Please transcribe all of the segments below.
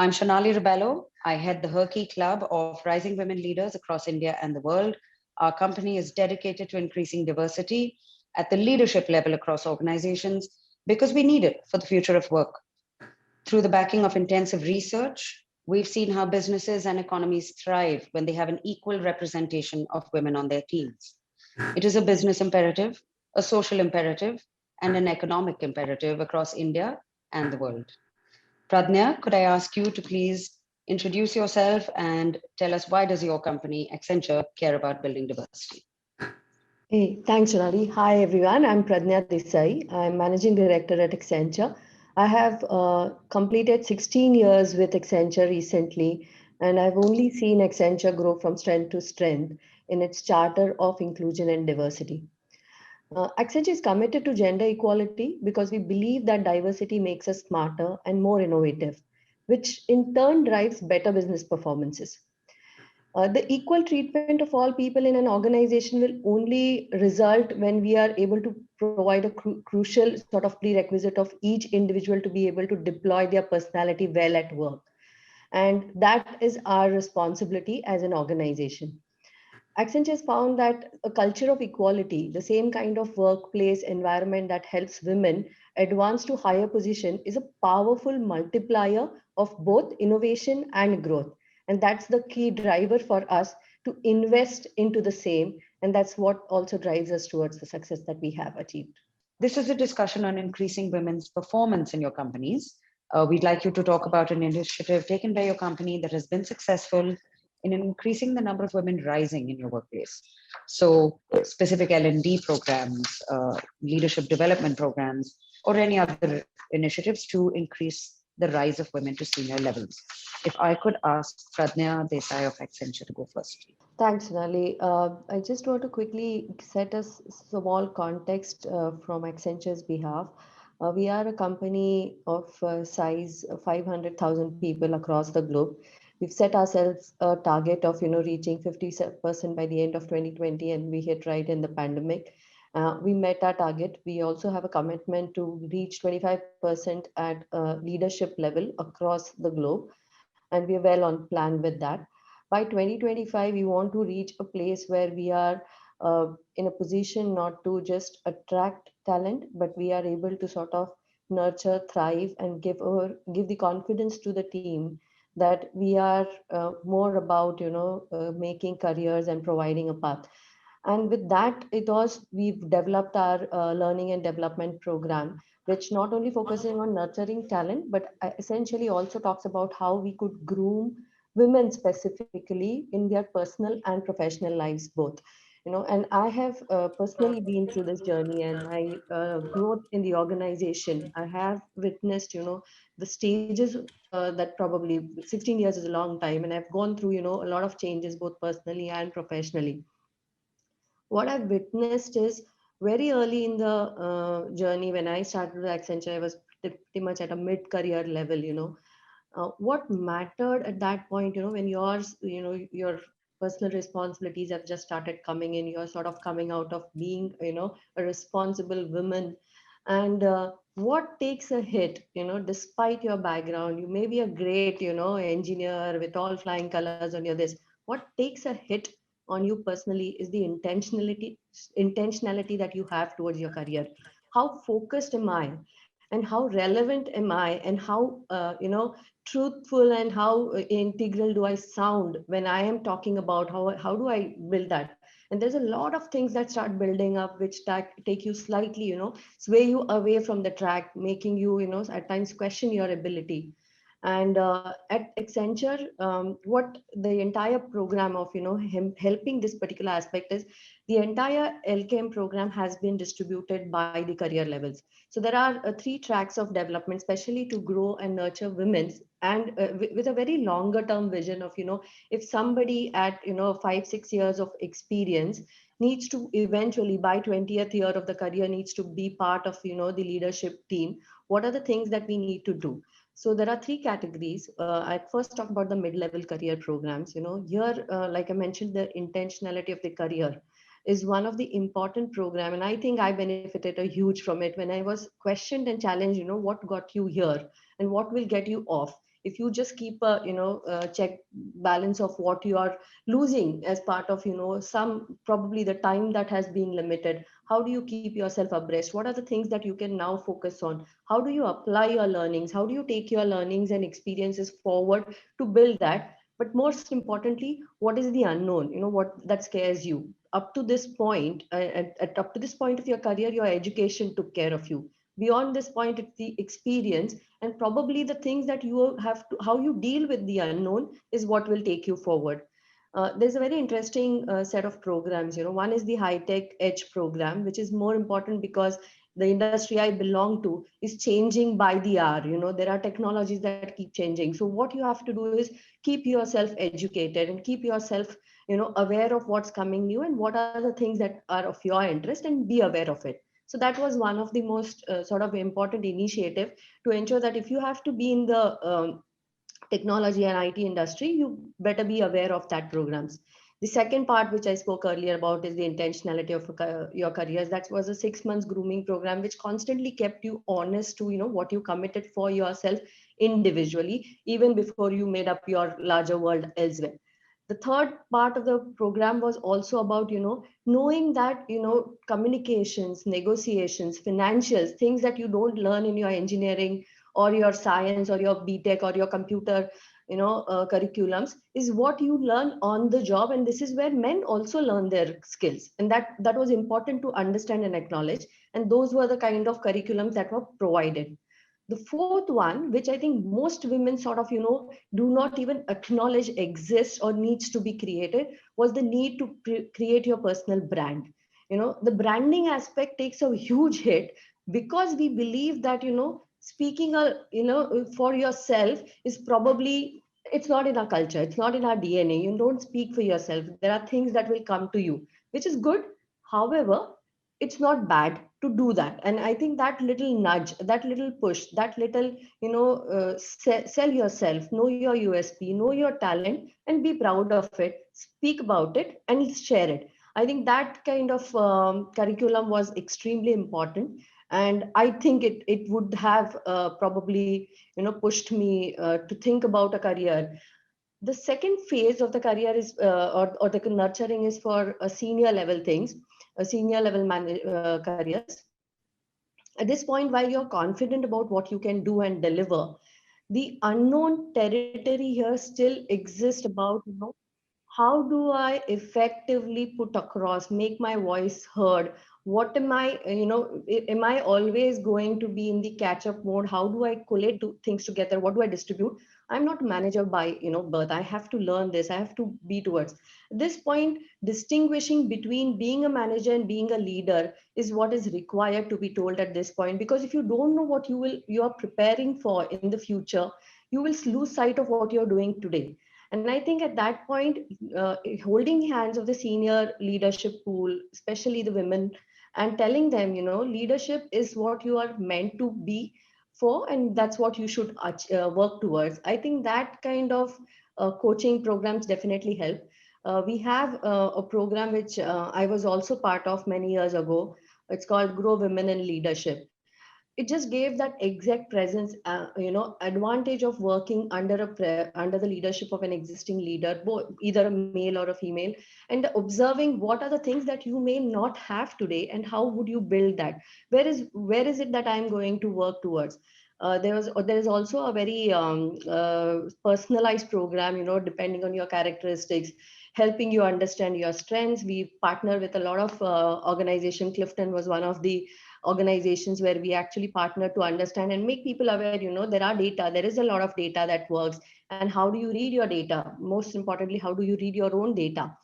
I'm Shonali Ribello. I head the Herky Club of Rising Women Leaders across India and the world. Our company is dedicated to increasing diversity at the leadership level across organizations because we need it for the future of work. Through the backing of intensive research, we've seen how businesses and economies thrive when they have an equal representation of women on their teams. It is a business imperative, a social imperative, and an economic imperative across India and the world. Pradnya, could I ask you to please introduce yourself and tell us why does your company, Accenture, care about building diversity? Hey, thanks, Sonali. Hi, everyone. I'm Pradnya Desai. I'm Managing Director at Accenture. I have completed 16 years with Accenture recently, and I've only seen Accenture grow from strength to strength in its charter of inclusion and diversity. Accenture is committed to gender equality because we believe that diversity makes us smarter and more innovative, which in turn drives better business performances. The equal treatment of all people in an organization will only result when we are able to provide a crucial sort of prerequisite of each individual to be able to deploy their personality well at work. And that is our responsibility as an organization. Accenture has found that a culture of equality, the same kind of workplace environment that helps women advance to higher position, is a powerful multiplier of both innovation and growth. And that's the key driver for us to invest into the same. And that's what also drives us towards the success that we have achieved. This is a discussion on increasing women's performance in your companies. We'd like you to talk about an initiative taken by your company that has been successful in increasing the number of women rising in your workplace. So specific L&D programs, leadership development programs, or any other initiatives to increase the rise of women to senior levels. If I could ask Pradnya Desai of Accenture to go first. Thanks, Nali. I just want to quickly set a small context from Accenture's behalf. We are a company of size 500,000 people across the globe. We've set ourselves a target of reaching 50% by the end of 2020, and we hit right in the pandemic. We met our target. We also have a commitment to reach 25% at leadership level across the globe, and we're well on plan with that. By 2025, we want to reach a place where we are in a position not to just attract talent, but we are able to sort of nurture, thrive, and give the confidence to the team that we are more about making careers and providing a path. And with that, we've developed our learning and development program, which not only focusing on nurturing talent, but essentially also talks about how we could groom women specifically in their personal and professional lives both. And I have personally been through this journey, and my growth in the organization, I have witnessed the stages that probably 16 years is a long time, and I've gone through a lot of changes both personally and professionally. What I've witnessed is very early in the journey when I started with Accenture, I was pretty much at a mid-career level. What mattered at that point, when your personal responsibilities have just started coming in, you're sort of coming out of being, a responsible woman. And what takes a hit, despite your background, you may be a great, engineer with all flying colors on your this. What takes a hit on you personally is the intentionality that you have towards your career. How focused am I, and how relevant am I, and how truthful and how integral do I sound when I am talking about how do I build that. And there's a lot of things that start building up which take you slightly sway you away from the track, making you at times question your ability. And at Accenture, what the entire program of him helping this particular aspect is, the entire LKM program has been distributed by the career levels. So there are three tracks of development, especially to grow and nurture women's, and with a very longer term vision of if somebody at 5-6 years of experience needs to eventually by 20th year of the career needs to be part of the leadership team, what are the things that we need to do? So there are three categories. I first talk about the mid-level career programs. Here, like I mentioned, the intentionality of the career is one of the important program, and I think I benefited a huge from it when I was questioned and challenged. What got you here, and what will get you off? if you just keep a check balance of what you are losing as part of some probably the time that has been limited, how do you keep yourself abreast? What are the things that you can now focus on? How do you apply your learnings? How do you take your learnings and experiences forward to build that? But most importantly, what is the unknown? What that scares you up to this point. Up to this point of your career, your education took care of you. Beyond this point, it's the experience and probably the things that you have to, how you deal with the unknown is what will take you forward. There's a very interesting set of programs. One is the High Tech Edge program, which is more important because the industry I belong to is changing by the hour. There are technologies that keep changing. So what you have to do is keep yourself educated and keep yourself, aware of what's coming new and what are the things that are of your interest, and be aware of it. So that was one of the most sort of important initiative to ensure that if you have to be in the technology and IT industry, you better be aware of that programs. The second part, which I spoke earlier about, is the intentionality of your careers. That was a 6 months grooming program, which constantly kept you honest to what you committed for yourself individually, even before you made up your larger world elsewhere. The third part of the program was also about knowing that communications, negotiations, financials, things that you don't learn in your engineering or your science or your BTech or your computer curriculums is what you learn on the job. And this is where men also learn their skills, and that was important to understand and acknowledge. And those were the kind of curriculums that were provided. The fourth one, which I think most women sort of do not even acknowledge exists or needs to be created, was the need to create your personal brand. The branding aspect takes a huge hit because we believe that speaking for yourself is probably, it's not in our culture, it's not in our DNA. You don't speak for yourself. There are things that will come to you, which is good. However, it's not bad to do that. And I think that little nudge, that little push, that little sell yourself, know your USP, know your talent, and be proud of it, speak about it and share it. I think that kind of curriculum was extremely important. And I think it would have probably pushed me to think about a career. The second phase of the career is or the nurturing is for senior level things, senior level careers. At this point, while you're confident about what you can do and deliver, the unknown territory here still exists about how do I effectively put across, make my voice heard? What am I, am I always going to be in the catch up mode? How do I collate things together? What do I distribute? I'm not a manager by, birth. I have to learn this. I have to be towards this point. Distinguishing between being a manager and being a leader is what is required to be told at this point. Because if you don't know what you are preparing for in the future, you will lose sight of what you're doing today. And I think at that point, holding hands of the senior leadership pool, especially the women, and telling them, leadership is what you are meant to be for, and that's what you should work towards. I think that kind of coaching programs definitely help. We have a program which I was also part of many years ago. It's called Grow Women in Leadership. It just gave that exact presence, advantage of working under the leadership of an existing leader, both either a male or a female, and observing what are the things that you may not have today and how would you build that. Where is it that I'm going to work towards? There is also a very personalized program, depending on your characteristics, helping you understand your strengths. We partner with a lot of organization. Clifton was one of the organizations where we actually partner to understand and make people aware, there is a lot of data that works. And how do you read your data? Most importantly, how do you read your own data?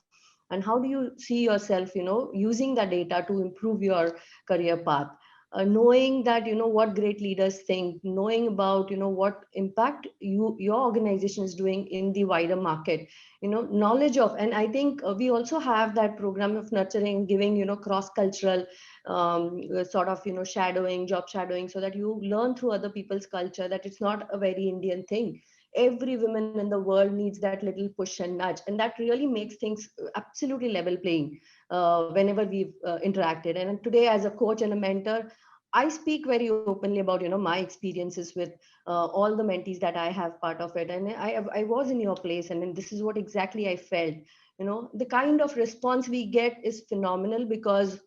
And how do you see yourself, using that data to improve your career path? Knowing that, what great leaders think, knowing about, what impact your organization is doing in the wider market, knowledge of. And I think we also have that program of nurturing, giving, cross-cultural sort of, shadowing, job shadowing, so that you learn through other people's culture that it's not a very Indian thing. Every woman in the world needs that little push and nudge, and that really makes things absolutely level playing whenever we've interacted. And today, as a coach and a mentor, I speak very openly about, my experiences with all the mentees that I have part of it. And I was in your place, and then this is what exactly I felt. The kind of response we get is phenomenal, because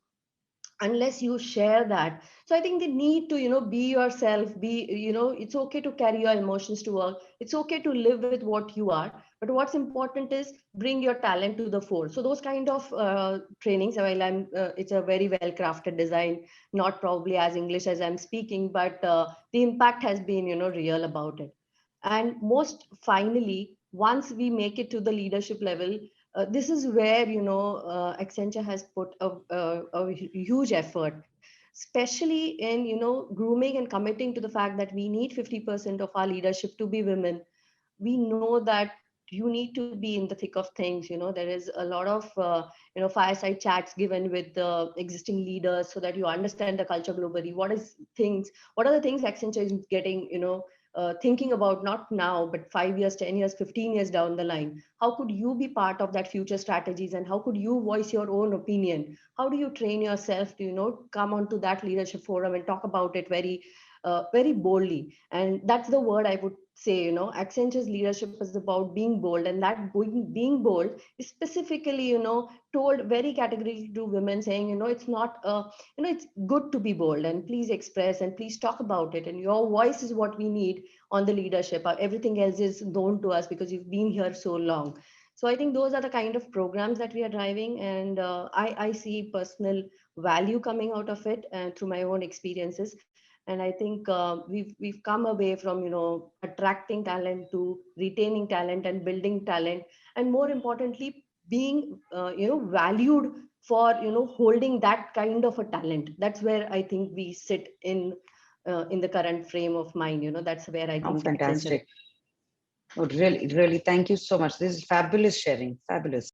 unless you share that, so I think the need to be yourself, be it's okay to carry your emotions to work, it's okay to live with what you are, but what's important is bring your talent to the fore. So those kind of trainings, while it's a very well crafted design, not probably as English as I'm speaking, but the impact has been real about it. And most finally, once we make it to the leadership level, this is where Accenture has put a huge effort, especially in grooming and committing to the fact that we need 50% of our leadership to be women. We know that you need to be in the thick of things. There is a lot of fireside chats given with the existing leaders, so that you understand the culture globally. What are the things Accenture is getting thinking about, not now but 5 years, 10 years, 15 years down the line? How could you be part of that future strategies, and how could you voice your own opinion? How do you train yourself to come onto that leadership forum and talk about it very boldly? And that's the word I would say. Accenture's leadership is about being bold, and that being bold is specifically told very categorically to women, saying it's not it's good to be bold, and please express and please talk about it, and your voice is what we need on the leadership. Everything else is known to us because you've been here so long. So I think those are the kind of programs that we are driving, and I see personal value coming out of it, and through my own experiences. And I think we've come away from attracting talent to retaining talent and building talent, and more importantly, being valued for holding that kind of a talent. That's where I think we sit in the current frame of mind. That's where I Oh, think Accenture. fantastic. Oh, really, really, thank you so much. This is fabulous sharing. Fabulous.